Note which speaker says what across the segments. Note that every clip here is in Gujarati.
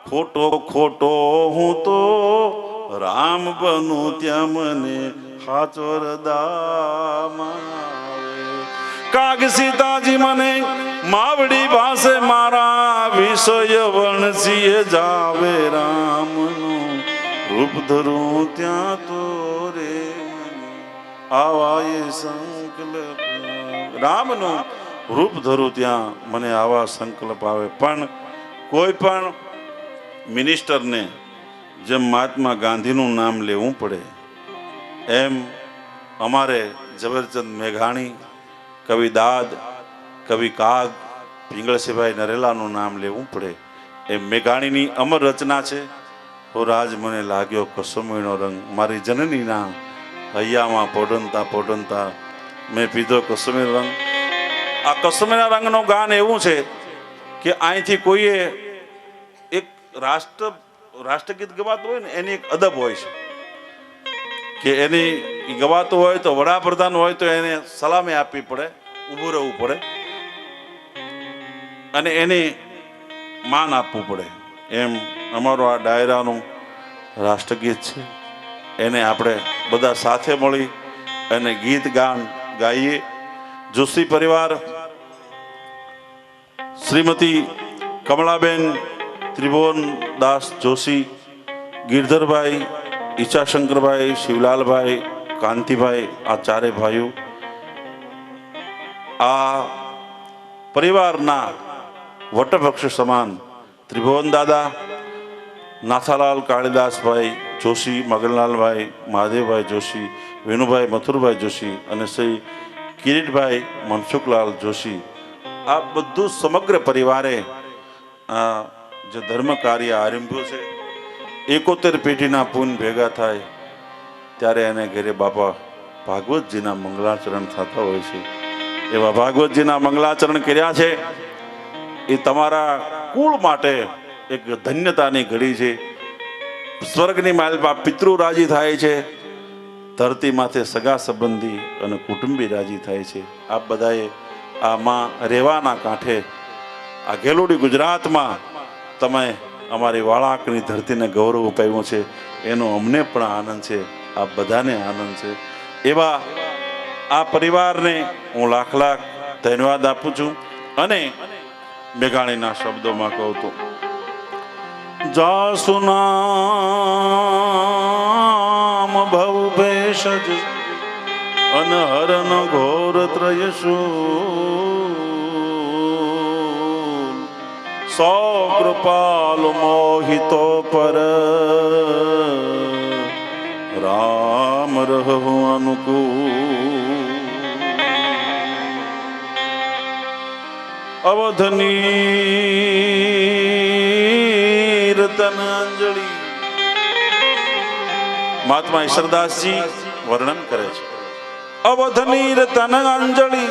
Speaker 1: ખોટો ખોટો હું તો રામ બનું ત્યાં મને હાચો રદામાં કાગ સીતાજી મને માવડી પાસે મારા વિષય વણસીએ જાવે રામનું રૂપ ધરું ત્યાં તો રે આવા એ સંકલ્પ રામનું રૂપ ધરું ત્યાં મને આવા સંકલ્પ આવે. પણ કોઈ પણ મિનિસ્ટરને જેમ મહાત્મા ગાંધીનું નામ લેવું પડે એમ અમારે ઝવેરચંદ મેઘાણી, કવિ દાદ, કવિ કાગ, પિંગળસિભાઈ નરેલાનું નામ લેવું પડે. એ મેઘાણીની અમર રચના છે. હો રાજ મને લાગ્યો કસુમીનો રંગ, મારી જનનીના હૈયામાં પોઢનતા પોઢનતા મેં પીધો કસુમીર રંગ. આ કસુમીના રંગનું ગાન એવું છે કે અહીંથી કોઈએ એક રાષ્ટ્રગીત ગવાતું હોય ને એની એક અદબ હોય છે કે એની ગવાતું હોય તો વડાપ્રધાન હોય તો એને સલામી આપવી પડે, ઊભું રહેવું પડે અને એને માન આપવું પડે. એમ અમારું આ ડાયરાનું રાષ્ટ્રગીત છે. એને આપણે બધા સાથે મળી અને ગીત ગાન ગાઈએ. જોશી પરિવાર શ્રીમતી કમલાબેન ત્રિભુવનદાસ જોશી, ગિરધરભાઈ, ઈચ્છાશંકરભાઈ, શિવલાલભાઈ, કાંતિભાઈ, આ ચારે ભાઈઓ આ પરિવારના વટવૃક્ષ સમાન ત્રિભુવન દાદા, નાથાલાલ કાળીદાસભાઈ જોશી, મગનલાલભાઈ, મહાદેવભાઈ જોશી, વેણુભાઈ મથુરભાઈ જોશી અને શ્રી કિરીટભાઈ મનસુખલાલ જોશી, આ બધું સમગ્ર પરિવારે જે ધર્મ કાર્ય આરંભ્યું છે. 71 પેઢીના પૂન ભેગા થાય ત્યારે એને ઘરે બાપા ભાગવતજીના મંગલાચરણ થતા હોય છે. એવા ભાગવતજીના મંગલાચરણ કર્યા છે. એ તમારા કુળ માટે એક ધન્યતાની ઘડી છે. સ્વર્ગની માલપા પિતૃ રાજી થાય છે, ધરતી માથે સગા સંબંધી અને કુટુંબી રાજી થાય છે. આપ બધાએ આમાં રેવાના કાંઠે આ ગેલુડી ગુજરાતમાં તમે અમારી વાળાકની ધરતીને ગૌરવ અપાવ્યું છે, એનો અમને પણ આનંદ છે, આ બધાને આનંદ છે. એવા આ પરિવારને હું લાખ લાખ ધન્યવાદ આપું છું. અને મેઘાણીના શબ્દોમાં કહું તો જાસુ નામ ભવ ભેષજ અનહરન ઘોર ત્રયસુ સો કૃપાલ મોહિતો પર રામ રહુ અનુકૂળ અવધની રતનાંજલિ. મહાત્મા ઈશ્વરદાસજી વર્ણન કરે છે અવધની રતનાંજલિ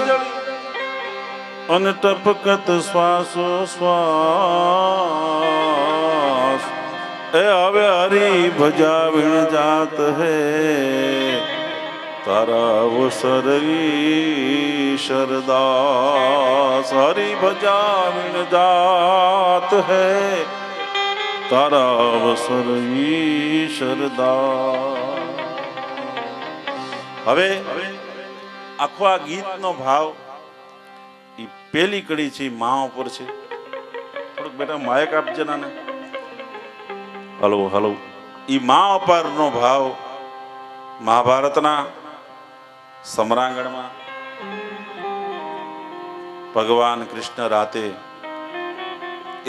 Speaker 1: અને ટપકત શ્વાસો શ્વાસ એ હવે હરી ભજા વિણ જાત હે તારા અવસર ઈશરદાસ. હરી ભજા વિણ જાત હે તારા અવસર ઈશરદાસ. હવે આખો આ ગીતનો ભાવ એ પેલી કડી છે મા ઉપર છે. થોડુંક બેટા માયક આપજે નાને. Hello hello. એ મા ઉપરનો ભાવ મહાભારતના સમરાંગણમાં ભગવાન કૃષ્ણ રાતે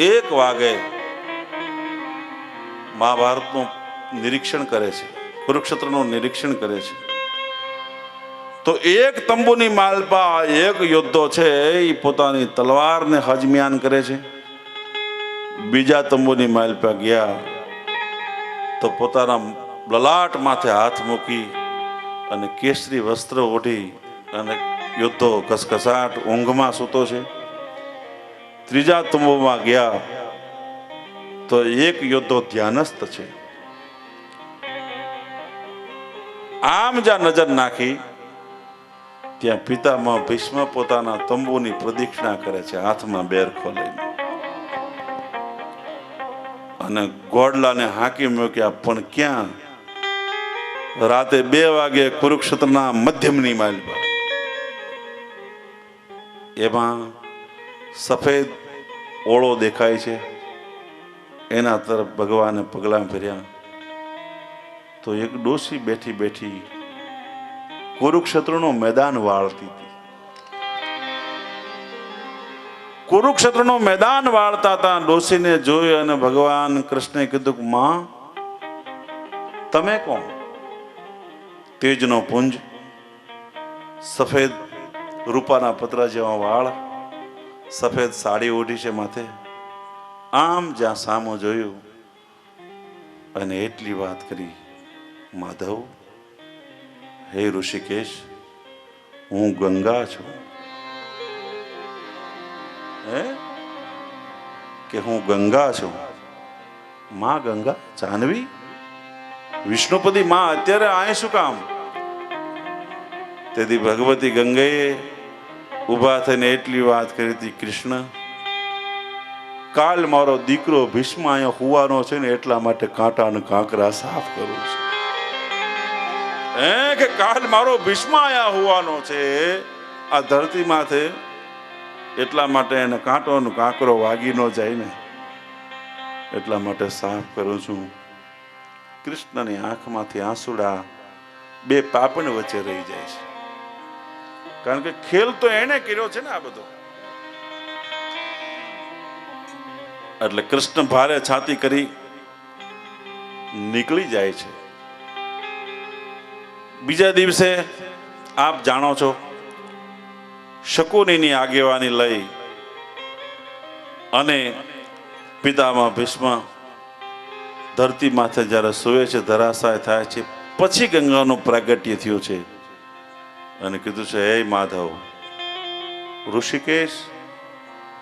Speaker 1: 1 વાગે મહાભારતનું નિરીક્ષણ કરે છે, કુરુક્ષેત્રનું નિરીક્ષણ કરે છે. તો એક તંબુની માલપા એક યોદ્ધો છે એ પોતાની તલવારને હજમિયાન કરે છે. બીજા તંબુની માલપા ગયા તો પોતાના લલાટ માથે હાથ મૂકી અને કેસરી વસ્ત્ર ઓઢી અને યોદ્ધો કસકસાટ ઊંઘમાં સૂતો છે. ત્રીજા તંબુમાં ગયા તો એક યોદ્ધો ધ્યાનસ્થ છે. આમ જ્યાં નજર નાખી ત્યાં પિતામહ ભીષ્મ પોતાના તંબુની પ્રદક્ષિણા કરે છે હાથમાં બેરખો લઈને. અને ઘોડલાને હાંકી મૂક્યા. પણ ક્યાં? રાતે 2 વાગે કુરુક્ષેત્રના મધ્યમની માઇલ પર એમાં સફેદ ઓળો દેખાય છે. એના તરફ ભગવાને પગલાં ફેર્યા તો એક ડોશી બેઠી બેઠી કુરુક્ષેત્રનું મેદાન વાળતી હતી. કુરુક્ષેત્રનું મેદાન વાળતા હતા. ડોશીને જોઈ અને ભગવાન કૃષ્ણે કીધું કે માં, તમે કોણ? તેજનો પુંજ, સફેદ રૂપાના પતરા જેવા વાળ, સફેદ સાડી ઓઢી છે માથે. આમ જ્યાં સામો જોયું અને એટલી વાત કરી, માધવ, હે ઋષિકેશ, હું ગંગા છું. હે કે હું ગંગા છું? માં ગંગા? જાહ્નવી, વિષ્ણુપદી માં અત્યારે આય શું કામ? તેથી ભગવતી ગંગાએ ઊભા થઈને એટલી વાત કરી હતી, કૃષ્ણ, કાલ મારો દીકરો ભીષ્મ અહીંયા હુવાનો છે ને એટલા માટે કાંટા અને કાંકરા સાફ કરું છું. કે કાલ મારો ભીષ્મ અહીંયા હુવાનો છે આ ધરતી માથે, એટલા માટે એને કાંટો અને કાંકરો વાગી ન જાય ને એટલા માટે સાફ કરું છું. કૃષ્ણની આંખમાંથી આંસુડા 2 પાપણ વચ્ચે રહી જાય છે. કારણ કે ખેલ તો એને કર્યો છે ને આ બધો. એટલે કૃષ્ણ ભારે છાતી કરી નીકળી જાય છે. બીજા દિવસે આપ જાણો છો, શકુનીની આગેવાની લઈ અને પિતામહ ભીષ્મ ધરતી માથે જ્યારે સૂવે છે, ધરાશાય થાય છે, પછી ગંગાનું પ્રાગટ્ય થયું છે અને કીધું છે, હે માધવ, ઋષિકેશ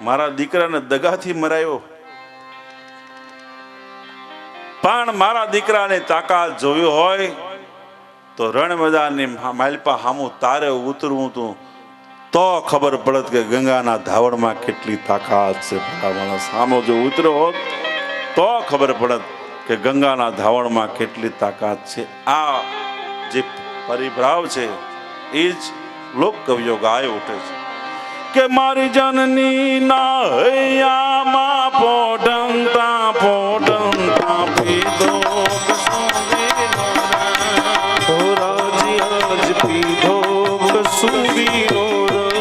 Speaker 1: મારા દીકરાને દગાથી મરાયો, પણ મારા દીકરાની તાકાત જોવી હોય તો રણ મેદાનની માલપા હામું તારે ઉતરવું તું તો ખબર પડત કે ગંગાના ધાવણમાં કેટલી તાકાત છે. સામો જો ઉતર્યો હોત તો ખબર પડત કે ગંગાના ધાવણમાં કેટલી તાકાત છે. આ જે પરિભ્રાવ છે એ જ લોક કવિઓ ગાય ઉઠે છે કે મારી જનની ના હૈયામાં પોઢંતા પોઢંતા પીધો પીધો કસુરીનો
Speaker 2: કંઠે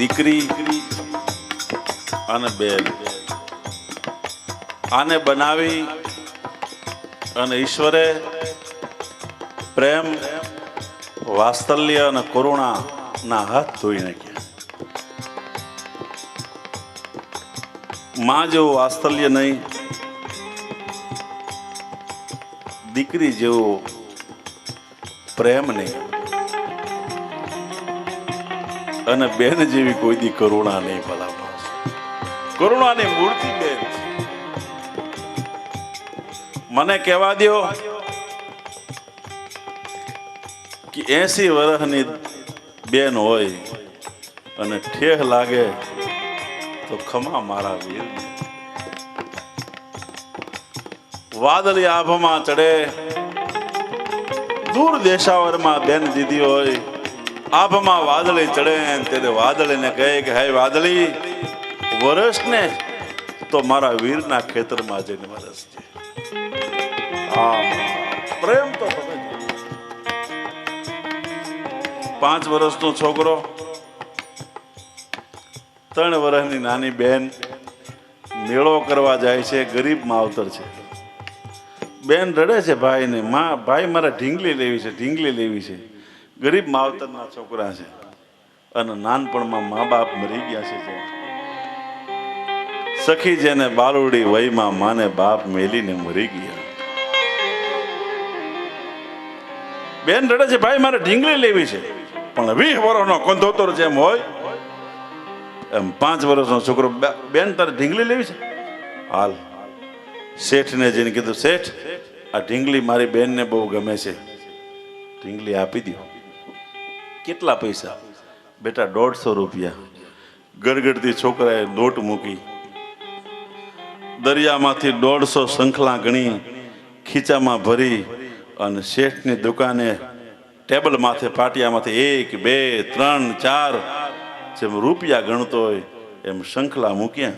Speaker 1: દીકરી અને બેન આને બનાવી અને ઈશ્વરે પ્રેમ, વાત્સલ્ય અને કરુણા ના હાથ ધોઈ નાખ્યા. માં જેવું વાત્સલ્ય નહીં, દીકરી જેવો પ્રેમ નહીં, અને બેન જેવી કોઈ દી કરુણા નહીં. ભલા કરુણાની મૂર્તિ બેન. મને કહેવા દો કે 80 વર્ષની બેન હોય અને ઠેહ લાગે તો ખમા મારા વીર. વાદળી આભામાં ચડે, દૂર દેશાવરમાં બેન દીધી હોય, આભામાં વાદળી ચડે ત્યારે વાદળીને કહે કે હે વાદળી, વરસ ને તો મારા વીરના ખેતરમાં જઈને વરસ છે. પ્રેમ તો 5 વર્ષનો છોકરો, 3 વર્ષની નાની બેન મેળો કરવા જાય છે. ગરીબ માવતર છે. બેન રડે છે ભાઈને, માં ભાઈ મારે ઢીંગલી લેવી છે, ઢીંગલી લેવી છે. ગરીબ માવતરના છોકરા છે અને નાનપણમાં મા બાપ મરી ગયા છે. સખી જેને બાલુડી વયમાં માને બાપ મેલીને મરી ગયા. બેન રડે છે ભાઈ મારે ઢીંગલી લેવી છે, પણ 20 વર્ષનો કંધોતર જેમ હોય એમ 5 વર્ષનો છોકરો, બેન તારે ઢીંગલી લેવી છે, હાલ. શેઠને જઈને કીધું, શેઠ આ ઢીંગલી મારી બેનને બહુ ગમે છે, ઢીંગલી આપી દો. કેટલા પૈસા? બેટા 150 રૂપિયા. ગડગડતી છોકરાએ નોટ મૂકી, દરિયામાંથી 150 શંખલા ગણી ખીચામાં ભરી અને શેઠની દુકાને ટેબલ માથે પાટિયામાંથી 1 2 3 4 જેમ રૂપિયા ગણતો હોય એમ શંખલા મૂક્યા.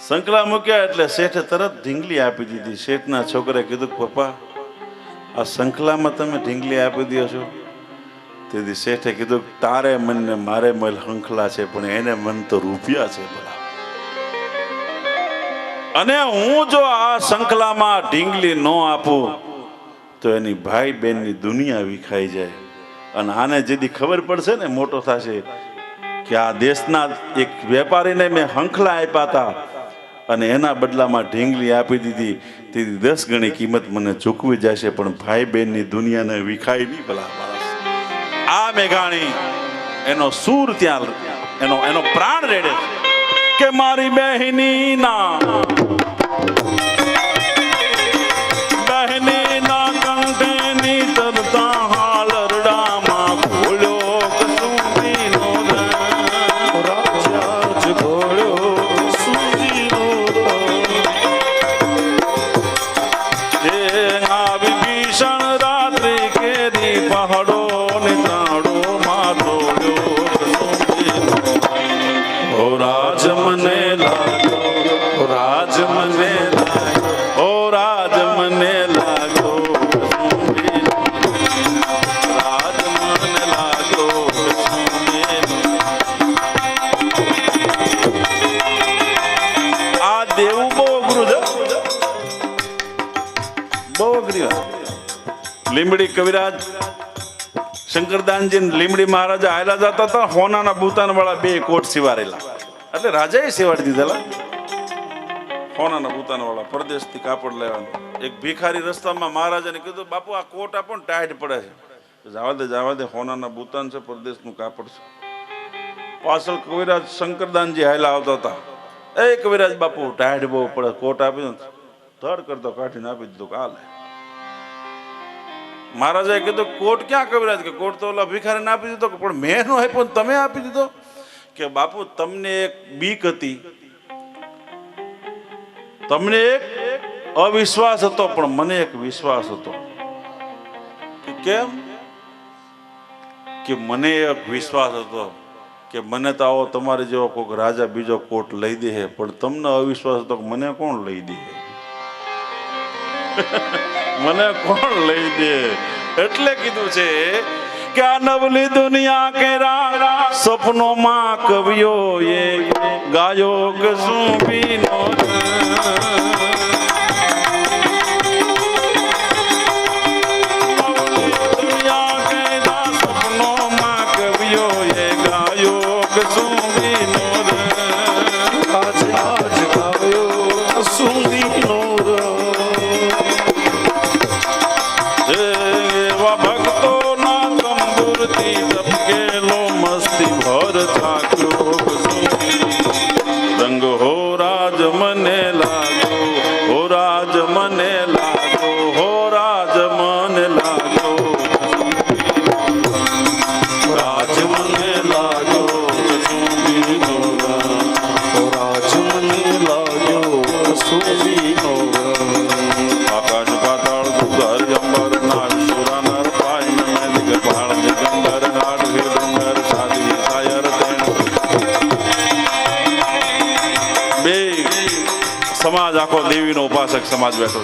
Speaker 1: શંખલા મૂક્યા એટલે શેઠે તરત ઢીંગલી આપી દીધી. શેઠના છોકરાએ કીધું, પપ્પા આ શંખલામાં તમે ઢીંગલી આપી દો છો? તેથી શેઠે કીધું, તારે મન ને મારે મન શંખલા છે, પણ એને મન તો રૂપિયા છે. ભલા, અને હું જો આ શંખલામાં ઢીંગલી ન આપું તો એની ભાઈ બહેનની દુનિયા વિખાઈ જાય. અને આને જેથી ખબર પડશે ને, મોટો થશે કે આ દેશના એક વેપારીને મેં શંખલા આપ્યા હતા અને એના બદલામાં ઢીંગલી આપી દીધી, તેથી 10 ગણી કિંમત મને ચૂકવી જશે, પણ ભાઈ બહેનની દુનિયાને વિખાય નહીં. ભલા માણસ, આ મેઘાણી એનો સૂર ત્યાં, એનો પ્રાણ રેડે કે મારી બહેની ના કંઠેની તરતા હાલરડામાં ખોલ્યો કસુંબીનો રાજ ખોલ્યો સુજીનો હે આવી ભીષણ રાત્રિ કેરી પહાડો ને તાળો માં તોડ્યો કસુંબીનો. ઓ રાજ મને લાગો, રાજ મને લાગો, ઓ રાજ મને લાગો, રાજ મને લાગો. આ દેવું બહુ અઘરું છે, બહુ અઘરી વાત. લીમડી કવિરાજ શંકરદાનજી લીમડી મહારાજા આયલા જતા હતા, હોનાના બુતાન વાળા 2 કોટ સિવારેલા, એટલે રાજાએ સિવાડી દીધેલા. હોનાના બુતાન વાળા પરદેશથી કાપડ લેવાનું. એક ભિખારી રસ્તામાં મહારાજાને કીધું, બાપુ આ કોટ આપો ને, ટાઈટ પડે છે. જવા દે, હોનાના બુતાન છે, પરદેશનું કાપડ છે. પાછળ કવિરાજ શંકરદાનજી હાયલા આવતા હતા, એ કવિરાજ બાપુ ટાઈટ બહુ પડે, કોટ આપી દો. ધડ કરતો કાઢીને આપી દીધું, કાલે. મહારાજાએ કીધું, કોટ ક્યાં કવિરાજ? કે કોટ તો ઓલા ભિખારીને આપી દીધો. પણ મેં નો આપ્યો, તમે આપી દીધો. કે બાપુ તમને એક બીક હતી, તમને એક અવિશ્વાસ હતો, પણ મને એક વિશ્વાસ હતો. કેમ? કે મને એક વિશ્વાસ હતો કે મને તો આવો તમારે જેવો કોઈક રાજા બીજો કોટ લઈ દે, પણ તમને અવિશ્વાસ હતો કે મને કોણ લઈ દે, મને કોણ લઈ દે. એટલે કીધું છે क्या नवली दुनिया केरा सपनों मां कवियो ये गायो गसूबी नो दुनिया केरा सपनों मां कवियो ये गायो गसूबी नो
Speaker 2: आज आज गायो गसूबी नो
Speaker 1: रंग हो राज मने लागो हो राज मने लागो हो राज मन लागो
Speaker 2: राज मने लागो गसूबी नो राज मने लागो गसूबी नो
Speaker 1: आकाश पाताल दुगर जंबर नाग सुरा नर पाई में दिगपाल दिगंबर नाग हे डोंगर साधी सायर तेण बे समाज आखो देवी नो उपासक समाज बैठो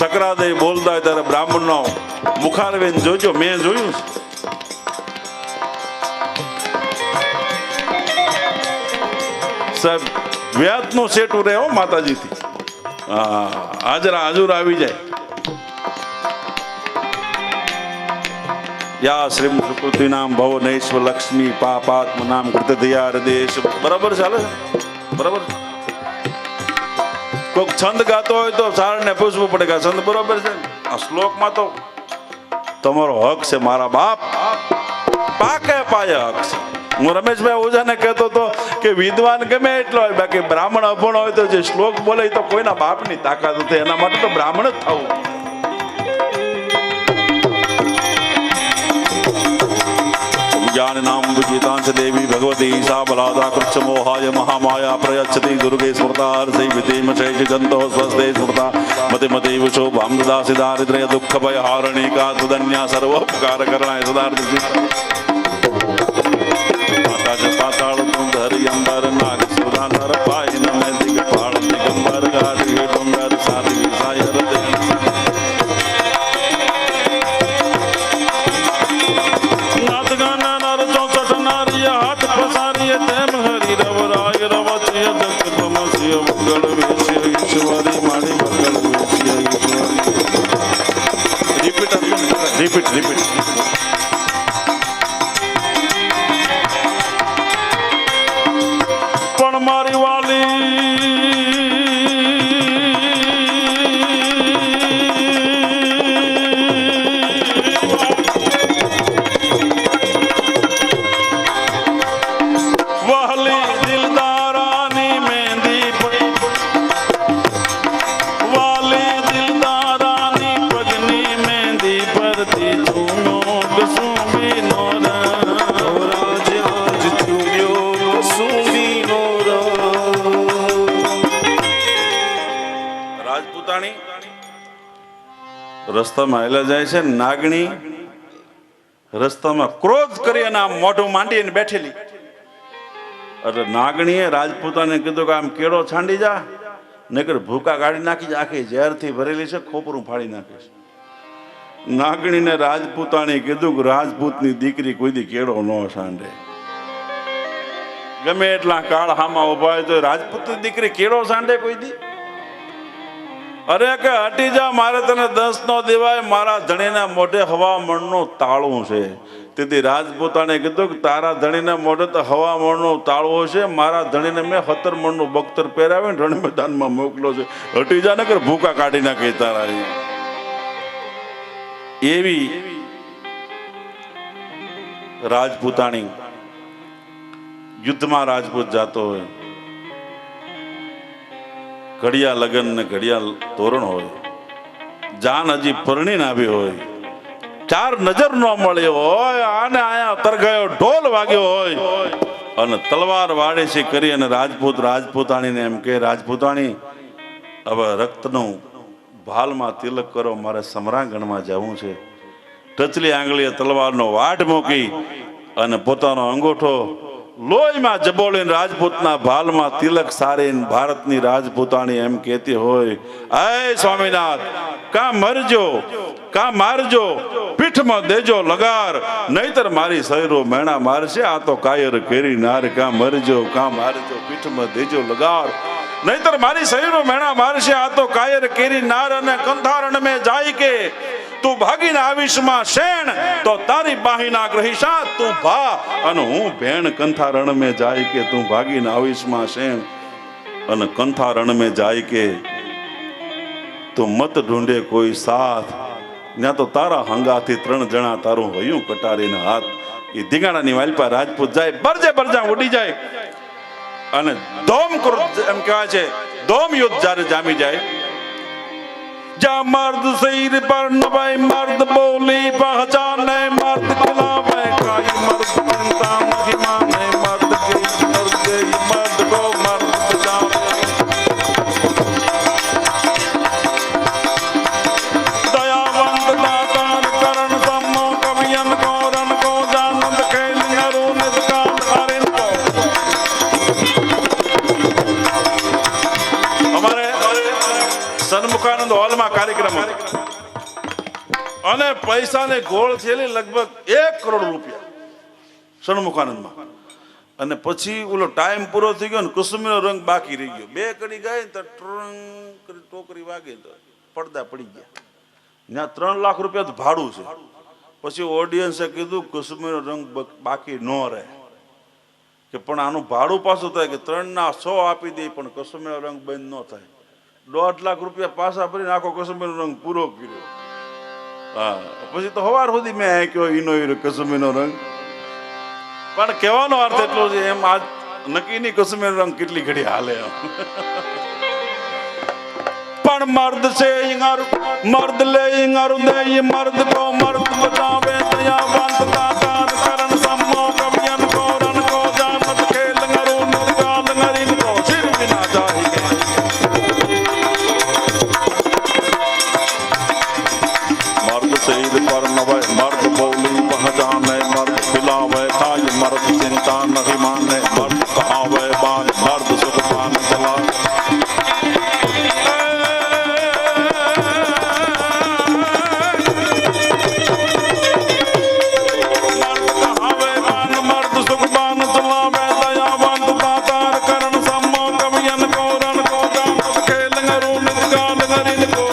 Speaker 1: शकरादेव बोलता है ત્યારે બ્રાહ્મણ નો મુખારવેન જોજો મેં જોયું સાહેબ વ્યાજ નો સેટું રહે હો માતાજી થી હાજરા હજુર આવી જાય या श्रीम सुकृति नाम भव नैश्व लक्ष्मी पापात्म नाम कृत दियार देश बराबर चाले बराबर कोक छंद गातो હોય તો સારને પૂછવું પડે કે છંદ બરાબર છે આ શ્લોકમાં તો તમારો હક છે મારા બાપ પાકે પાયે હક છે હું રમેશભાઈ ઓઝાને કહેતો હતો કે વિદ્વાન ગમે એટલો હોય બાકી બ્રાહ્મણ અભણ હોય તો જે શ્લોક બોલે તો કોઈના બાપની તાકાત નથી એના માટે તો બ્રાહ્મણ જ થવું ज्ञान नाम विजितांश देवी भगवती सा बलादा कृच्छ मोहाय महामाया प्रयच्छति दुर्गे स्मृता हर्षै वितेम शैष जंतो स्वस्ते स्मृता मते मते विशो भामदा सिदारिद्रय दुःख भय हारणी का सुधन्या सर्वोपकार करणाय सदार्थ आकाश पाताल धरि अंबर नाग सुरा नर पाई नमे दिगपाल दिगंबर गाड़ी डोंगर साधी सायर रिपीट रिपीट पण मारी वाली वाली दिलदारानी मेहंदी वाली दिलदारानी पगनी मेहंदी परती चूनो गसूबी नो राज आज चूम्यो गसूबी नो રાજપૂતાણી રસ્તામાં હાલ્યા જાય છે નાગણી રસ્તામાં ક્રોધ કરી અને આમ મોઢું માંડીને બેઠેલી એટલે નાગણીએ રાજપૂતાને કીધું કે આમ કેળો છાંડી જા નકર ભૂકા કાઢી નાખી આખી ઝેરથી ભરેલી છે ખોપરું ફાડી નાખીશ નાગણીને રાજપૂતાણી કીધું કે રાજપૂતની દીકરી કોઈ દી કેળો ન છાંડે ગમે એટલા કાળ હામાં ઉભા હોય તો રાજપૂતની દીકરી કેળો છાંડે કોઈ દી અરે કે હટી જા મારે તને દસ નો દેવાય મારા ધણીના મોઢે હવામણનું તાળું છે તેથી રાજપૂતાને કીધું કે તારા ધણીના મોઢે તો હવામણનું તાળું છે મારા ધણીને મેં 17 મણનું બખ્તર પહેરાવીને રણ મેદાનમાં મોકલો છે હટી જા નકર ભૂકા કાઢી નાખે તારા એવી રાજપૂતાણી યુદ્ધમાં રાજપૂત જાતો હોય ઘડિયા લગન ને ઘડિયા તોરણ હોય જાન હજી પરણી ના આવી હોય ચાર નજર ન મળી હોય આને આયા તરગાયો ઢોલ વાગ્યો હોય અને તલવાર વાડેસી કરી અને રાજપૂત રાજપૂતાણીને એમ કે રાજપૂતાણી હવે રક્તનું ભાલમાં તિલક કરો મારે સમરાંગણમાં જવું છે ટચલી આંગળીએ તલવારનો વાટ મૂકી અને પોતાનો અંગૂઠો લોહીમાં જબોળીને રાજપૂતના ભાલમાં તિલક સારીને ભારતની રાજપૂતાણી એમ કહેતી હોય, હે સ્વામિનાથ કા મરજો કા મારજો, પીઠમાં દેજો લગાર, નહીતર મારી સૈરો મેણા મારશે. આ તો કાયર કેરી નાર, કા મરજો કા મારજો, પીઠમાં દેજો લગાર, નહીતર મારી સૈરો મેણા મારશે. આ તો કાયર કેરી નાર. અને કંથારણ મેં જાય કે તું ભાગીને આવીશ માં શેણ, તો તારી બાહીના ગ્રહીશા તું ભા અને હું ભેણ. કંથારણ મેં જાય કે તું ભાગીને આવીશ માં શેણ, અને કંથારણ મેં જાય કે તું મત ઢૂંઢે કોઈ સાથ, ત્યાં તો તારા હંગાથી 3 જણા તારું વયું કટારીને હાથ. એ ધીંગાણાની વાલપા રાજપૂત જાય, બરજે બરજા ઉડી જાય. અને ધોમ એમ કહેવાય છે, ધોમ યુદ્ધ જ્યારે જામી જાય, જા મર્દ શરીર પર નવાય, મર્દ બોલી પહચાને, મર્દ ખિલાવે કાઈ, મર્દ ચિંતા નહીં માને, મર્દ ગઈ મર્દ કો મર્દ બચાવે. દયાવંત દાતાર કરણ સમો, કવિયન કો રણ કો જાનંદ ખેલ નરુ નિષ્કામ હરિન કો. અમારે સન્મુખાનંદ હોલમાં કાર્યક્રમ હતો અને પૈસાને ગોળ થયેલી લગભગ 1 કરોડ રૂપિયા સન્મુખાનંદમાં. અને પછી ઓલો ટાઈમ પૂરો થઈ ગયો ને કુસુમીનો રંગ બાકી રહી ગયો. 2 કડી ગઈ તો ટ્રંક ટોકરી વાગી તો પડદા પડી ગયા. ત્યાં 3 લાખ રૂપિયા તો ભાડું છે. પછી ઓડિયન્સે કીધું કુસુમીનો રંગ બાકી ન રહે, કે પણ આનું ભાડું પાછું થાય કે 3ના 100 આપી દે પણ કુસુમીનો રંગ બંધ ન થાય. 1.5 લાખ રૂપિયા પાછા ભરીને આખો કસુમીનો રંગ પૂરો કર્યો. હા, પછી તો સવાર સુધી મેં આંક્યો ઈનો કસુમીનો રંગ. પણ કહેવાનો અર્થ એટલો છે, એમ આજ નક્કી નહીં કસુમીનો રંગ કેટલી ઘડી હાલે. પણ મર્દ છે મર્દ લે દે, મર્દ કો મર્દ બચાવે, દયાવંત દાતાર કરણ સમો, કવિયન કો રણ કો જાનત ખેલ નરુ નિર્ગાલ નરીન કો, સિર વિના જાય કે. શરીર પર નવે, મર્દ બોલી પહચાને, મર્દ ખિલાવે ખાય, મર્દ ચિંતા નહીં માને, મર્દ કહાવે બાજ, મર્દ સુખ પાન ચલા. મર્દ કહાવે બાન, મર્દ સુખ પાન ચલાવે, દયાવંત દાતાર કરણ સમો, કવિયન કો રણ કો જાનત ખેલ નરુ નિષ્કાલ નરીન કો.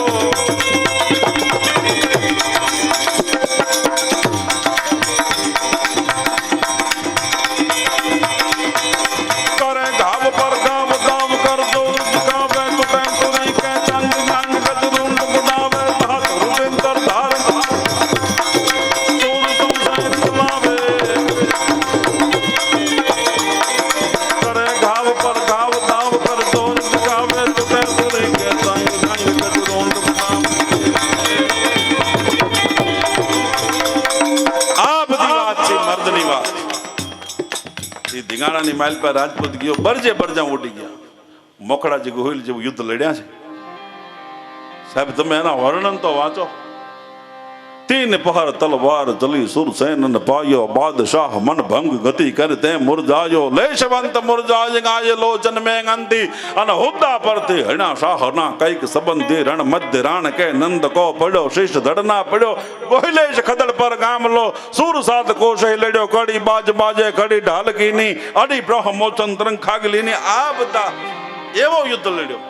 Speaker 1: ધીંગાણાની માઇલ પર રાજપૂત ગયો, બરજે બરજા ઉડી ગયા. મોખડાજી ગોહિલ જેવું યુદ્ધ લડ્યા છે સાહેબ. તમે એના વર્ણન તો વાંચો. 3 પહર તલવાર ચલી સુરસેન ન પાયો, બાદશાહ મન ભંગ ગતિ કરે તે મુરજાયો, લેશવંત મુરજાય ગાય લોચન મેં અંતી, અને હુદ્દા પરથી હણા શાહના કઈક સંબંધી, રણ મધ્ય રાણ કે નંદ કો પડ્યો, શિષ્ટ ધડના પડ્યો, ગોહિલેશ ખદડ પર ગામલો, સુર સાત કોશે લડ્યો, કડી બાજ બાજે કડી ઢાલકીની, અડી પ્રહ મોચન ત્રંગ ખાગલીની. આ બધા એવો યુદ્ધ લડ્યો.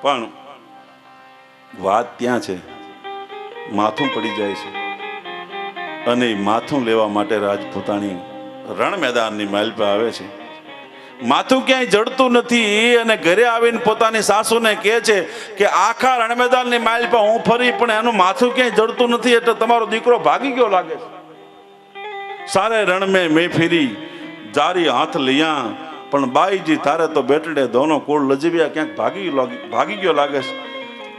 Speaker 1: પણ વાત ત્યાં છે, માથું પડી જાય છે. અને માથું લેવા માટે રાજપૂતાણી રણ મેદાનની માઇલ પર આવે છે. માથું ક્યાંય જડતું નથી અને ઘરે આવીને પોતાની સાસુને કહે છે કે આખા રણ મેદાનની માઇલ પર હું ફરી પણ એનું માથું ક્યાંય જડતું નથી, એટલે તમારો દીકરો ભાગી ગયો લાગે છે. સારે રણ મેં ફેરી જારી હાથ લિયા, પણ બાઈજી તારે તો બેટડે દોનો કુળ લજવ્યા, ક્યાંક ભાગી ગયો લાગે છે.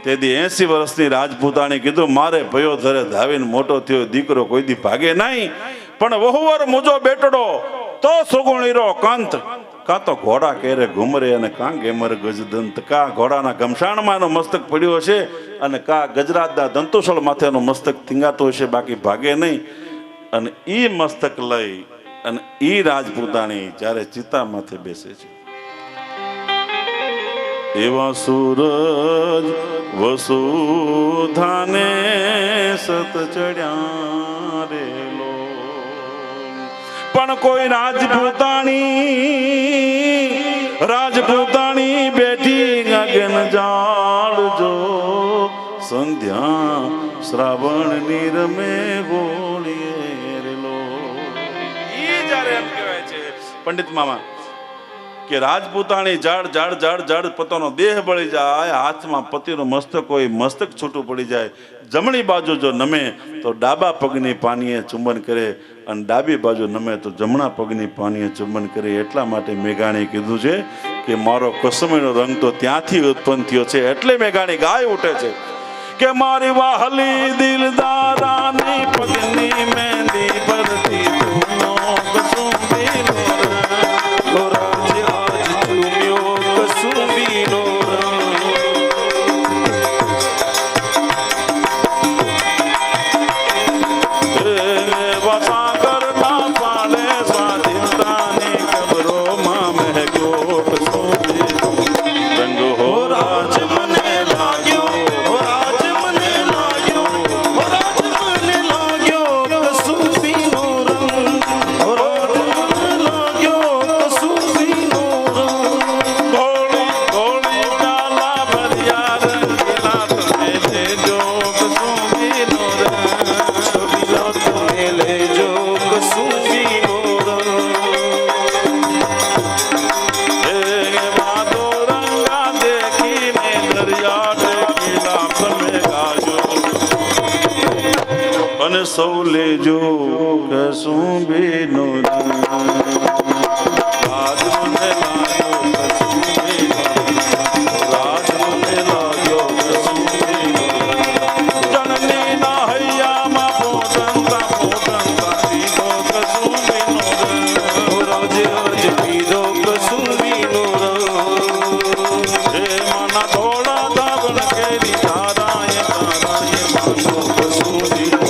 Speaker 1: તેથી 80 વર્ષની રાજપૂતાણી કીધું, મારે ભયો ધરે ધાવીને મોટો થયો દીકરો કોઈ દી ભાગે નહીં, પણ વહુવર મુજો બેટડો તો સુગુણીરો કંત, કાં તો ઘોડા કેરે ઘુમરે અને કાં ગેમર ગજદંત. કા ઘોડાના ગમશાણમાં એનો મસ્તક પડ્યો છે અને કા ગજરાતના દંતુસળ માથે એનો મસ્તક થીંગાતો હશે, બાકી ભાગે નહીં. અને ઈ મસ્તક લઈ અને ઈ રાજપૂતાણી જ્યારે ચિતા માથે બેસે છે, એવા સૂરજ વસુધાને સત ચડ્યા રેલો. પણ કોઈ રાજપૂતાણી બેઠી ગગન જાળજો, સંધ્યા શ્રાવણ નિરમે ગોળીએ રેલો. ઈ જ્યારે એમ કહેવાય છે પંડિત મામા કે રાજપૂતાણી જાડ જાડ જાડ જાડ પોતાનો દેહ બળી જાય, હાથમાં પતિનું મસ્તક હોય, મસ્તક છૂટું પડી જાય, જમણી બાજુ જો નમે તો ડાબા પગની પાનીએ ચુંબન કરે, અને ડાબી બાજુ નમે તો જમણા પગની પાનીએ ચુંબન કરે. એટલા માટે મેઘાણીએ કીધું છે કે મારો કસમીનો રંગ તો ત્યાંથી ઉત્પન્ન થયો છે. એટલે મેઘાણી ગાય ઉઠે છે કે મારી વાહલી દિલદારાની પગની મહેંદી પરથી તુમનો કસુંબીનો
Speaker 2: રાજે આજ ચૂમ્યો કસુંબીનો
Speaker 1: સૌ લેજો કસુંબીનો રાજ મને લાગ્યો કસુંબીનો, રાજ મને લાગ્યો કસુંબીનો. જનનીના હૈયામાં પોટંતા પીધો કસુંબીનો,
Speaker 2: રાજે આજ પીધો કસુંબીનો
Speaker 1: હે માના ધોળા ધાવણ કેરી તારાએ માનો કસુંબીનો.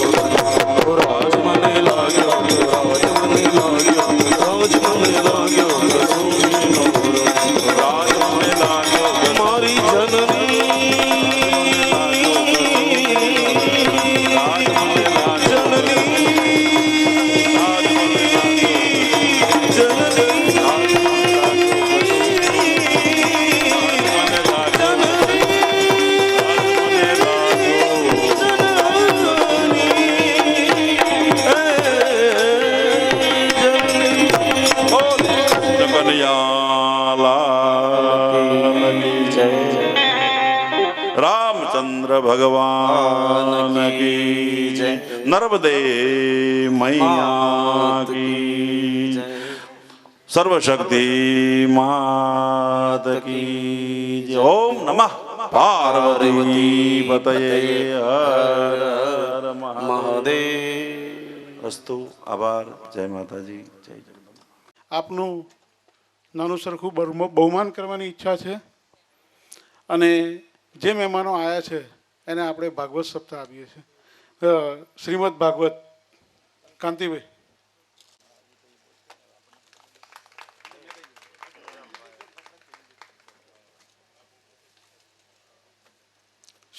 Speaker 1: રામચંદ્ર ભગવાન કી જય. નર્મદે મૈયા કી જય. સર્વશક્તિ માત કી જય. ઓમ નમઃ પાર્વતી પતયે હર હર મહાદેવ. અસ્તુ. આભાર. જય માતાજી. જય જગદંબા.
Speaker 3: આપનું નાનું સરખું બહુમાન કરવાની ઈચ્છા છે, અને જે મહેમાનો આવ્યા છે એને આપણે ભાગવત સપ્તાહ આપીએ છીએ. શ્રીમદ ભાગવત કાંતિભાઈ.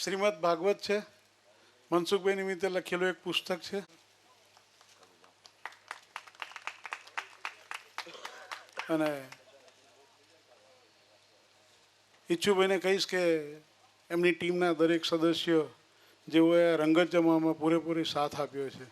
Speaker 3: શ્રીમદ ભાગવત છે, મનસુખભાઈ નિમિત્તે લખેલું એક પુસ્તક છે. અને ઈચ્છુભાઈને કહીશ કે એમની ટીમના દરેક સદસ્ય જેઓએ રંગત જમામાં પૂરેપૂરી સાથ આપ્યો છે,